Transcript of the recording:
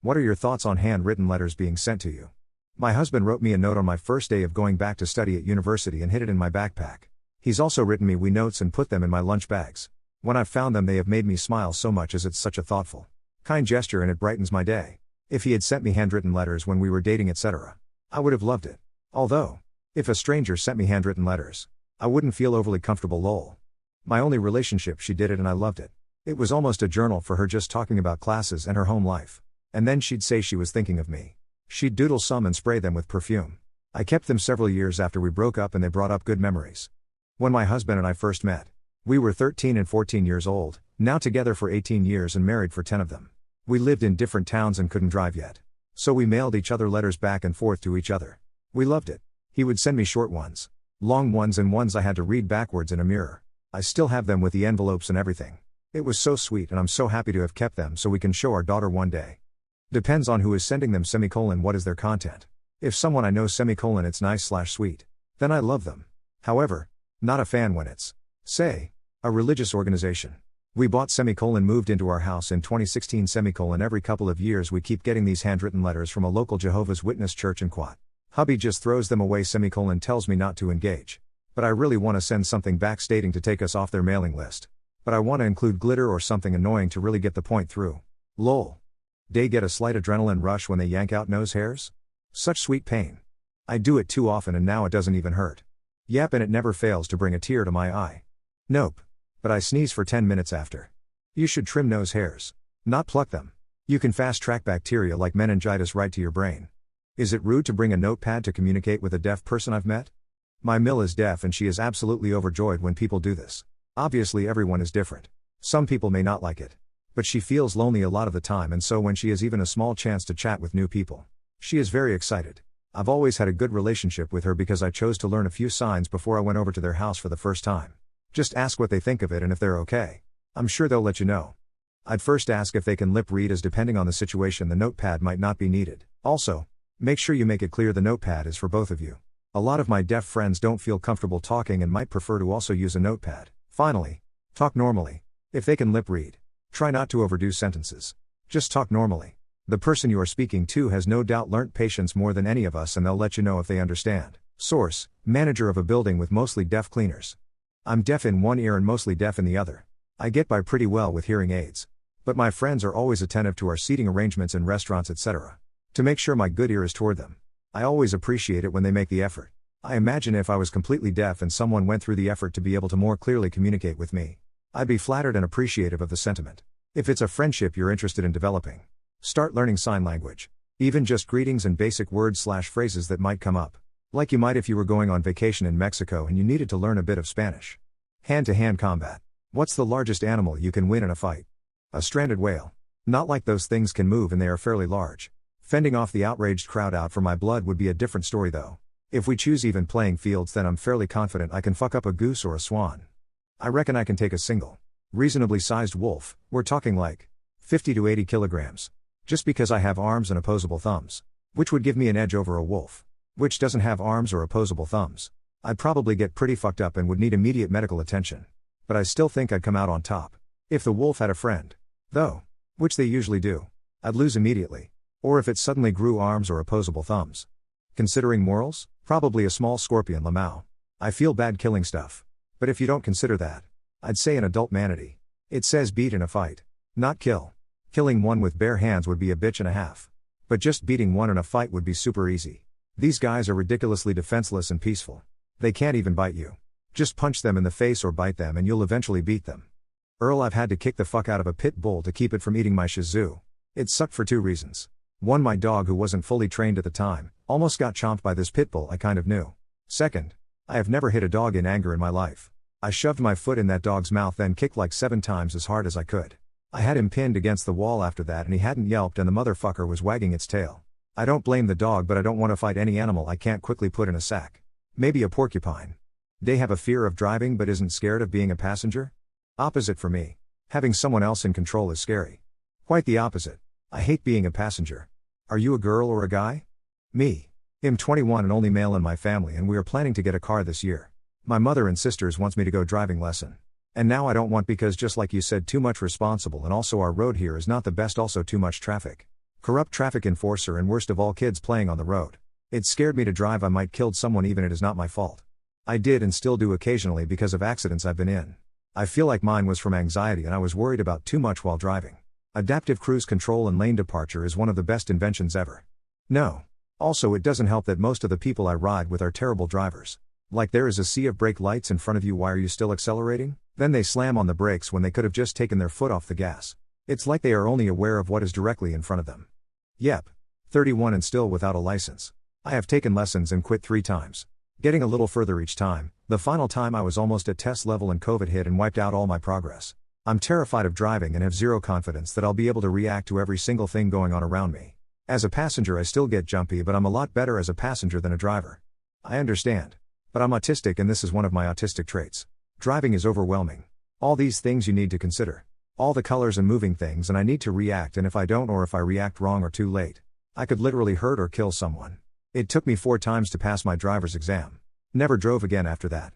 What are your thoughts on handwritten letters being sent to you? My husband wrote me a note on my first day of going back to study at university and hid it in my backpack. He's also written me wee notes and put them in my lunch bags. When I've found them, they have made me smile so much, as it's such a thoughtful, kind gesture and it brightens my day. If he had sent me handwritten letters when we were dating, etc., I would have loved it. Although, if a stranger sent me handwritten letters, I wouldn't feel overly comfortable, lol. My only relationship, she did it and I loved it. It was almost a journal for her, just talking about classes and her home life. And then she'd say she was thinking of me. She'd doodle some and spray them with perfume. I kept them several years after we broke up and they brought up good memories. When my husband and I first met, we were 13 and 14 years old, now together for 18 years and married for 10 of them. We lived in different towns and couldn't drive yet. So we mailed each other letters back and forth to each other. We loved it. He would send me short ones, long ones, and ones I had to read backwards in a mirror. I still have them with the envelopes and everything. It was so sweet and I'm so happy to have kept them so we can show our daughter one day. Depends on who is sending them, what is their content. If someone I know, it's nice/sweet, then I love them. However, not a fan when it's, say, a religious organization. We bought moved into our house in 2016 every couple of years we keep getting these handwritten letters from a local Jehovah's Witness church in Quat. Hubby just throws them away tells me not to engage. But I really want to send something back stating to take us off their mailing list. But I want to include glitter or something annoying to really get the point through. Lol. They get a slight adrenaline rush when they yank out nose hairs? Such sweet pain. I do it too often and now it doesn't even hurt. Yep, and it never fails to bring a tear to my eye. Nope. But I sneeze for 10 minutes after. You should trim nose hairs, not pluck them. You can fast track bacteria like meningitis right to your brain. Is it rude to bring a notepad to communicate with a deaf person I've met? My Mill is deaf and she is absolutely overjoyed when people do this. Obviously everyone is different. Some people may not like it. But she feels lonely a lot of the time, and so when she has even a small chance to chat with new people, she is very excited. I've always had a good relationship with her because I chose to learn a few signs before I went over to their house for the first time. Just ask what they think of it and if they're okay. I'm sure they'll let you know. I'd first ask if they can lip read, as depending on the situation the notepad might not be needed. Also, make sure you make it clear the notepad is for both of you. A lot of my deaf friends don't feel comfortable talking and might prefer to also use a notepad. Finally, talk normally. If they can lip read, try not to overdo sentences. Just talk normally. The person you are speaking to has no doubt learnt patience more than any of us and they'll let you know if they understand. Source: manager of a building with mostly deaf cleaners. I'm deaf in one ear and mostly deaf in the other. I get by pretty well with hearing aids. But my friends are always attentive to our seating arrangements in restaurants, etc. to make sure my good ear is toward them. I always appreciate it when they make the effort. I imagine if I was completely deaf and someone went through the effort to be able to more clearly communicate with me, I'd be flattered and appreciative of the sentiment. If it's a friendship you're interested in developing, start learning sign language. Even just greetings and basic words/phrases that might come up. Like you might if you were going on vacation in Mexico and you needed to learn a bit of Spanish. Hand-to-hand combat. What's the largest animal you can win in a fight? A stranded whale. Not like those things can move and they are fairly large. Fending off the outraged crowd out for my blood would be a different story though. If we choose even playing fields, then I'm fairly confident I can fuck up a goose or a swan. I reckon I can take a single, reasonably sized wolf, we're talking like 50 to 80 kilograms. Just because I have arms and opposable thumbs. Which would give me an edge over a wolf, which doesn't have arms or opposable thumbs. I'd probably get pretty fucked up and would need immediate medical attention. But I still think I'd come out on top. If the wolf had a friend, though, which they usually do, I'd lose immediately. Or if it suddenly grew arms or opposable thumbs. Considering morals, probably a small scorpion lamau. I feel bad killing stuff. But if you don't consider that, I'd say an adult manatee. It says beat in a fight, not kill. Killing one with bare hands would be a bitch and a half. But just beating one in a fight would be super easy. These guys are ridiculously defenseless and peaceful. They can't even bite you. Just punch them in the face or bite them and you'll eventually beat them. Earl, I've had to kick the fuck out of a pit bull to keep it from eating my Shih Tzu. It sucked for 2 reasons. One, my dog, who wasn't fully trained at the time, almost got chomped by this pit bull I kind of knew. Second, I have never hit a dog in anger in my life. I shoved my foot in that dog's mouth, then kicked like 7 times as hard as I could. I had him pinned against the wall after that and he hadn't yelped and the motherfucker was wagging its tail. I don't blame the dog, but I don't want to fight any animal I can't quickly put in a sack. Maybe a porcupine. They have a fear of driving but isn't scared of being a passenger? Opposite for me. Having someone else in control is scary. Quite the opposite. I hate being a passenger. Are you a girl or a guy? Me. I'm 21 and only male in my family and we are planning to get a car this year. My mother and sisters wants me to go driving lesson. And now I don't want because just like you said, too much responsible and also our road here is not the best, also too much traffic. Corrupt traffic enforcer, and worst of all, kids playing on the road. It scared me to drive. I might killed someone even it is not my fault. I did and still do occasionally because of accidents I've been in. I feel like mine was from anxiety and I was worried about too much while driving. Adaptive cruise control and lane departure is one of the best inventions ever. No. Also, it doesn't help that most of the people I ride with are terrible drivers. Like, there is a sea of brake lights in front of you, why are you still accelerating? Then they slam on the brakes when they could have just taken their foot off the gas. It's like they are only aware of what is directly in front of them. Yep. 31 and still without a license. I have taken lessons and quit 3 times. Getting a little further each time. The final time I was almost at test level and COVID hit and wiped out all my progress. I'm terrified of driving and have zero confidence that I'll be able to react to every single thing going on around me. As a passenger I still get jumpy, but I'm a lot better as a passenger than a driver. I understand. But I'm autistic and this is one of my autistic traits. Driving is overwhelming. All these things you need to consider. All the colors and moving things, and I need to react, and if I don't or if I react wrong or too late, I could literally hurt or kill someone. It took me 4 times to pass my driver's exam. Never drove again after that.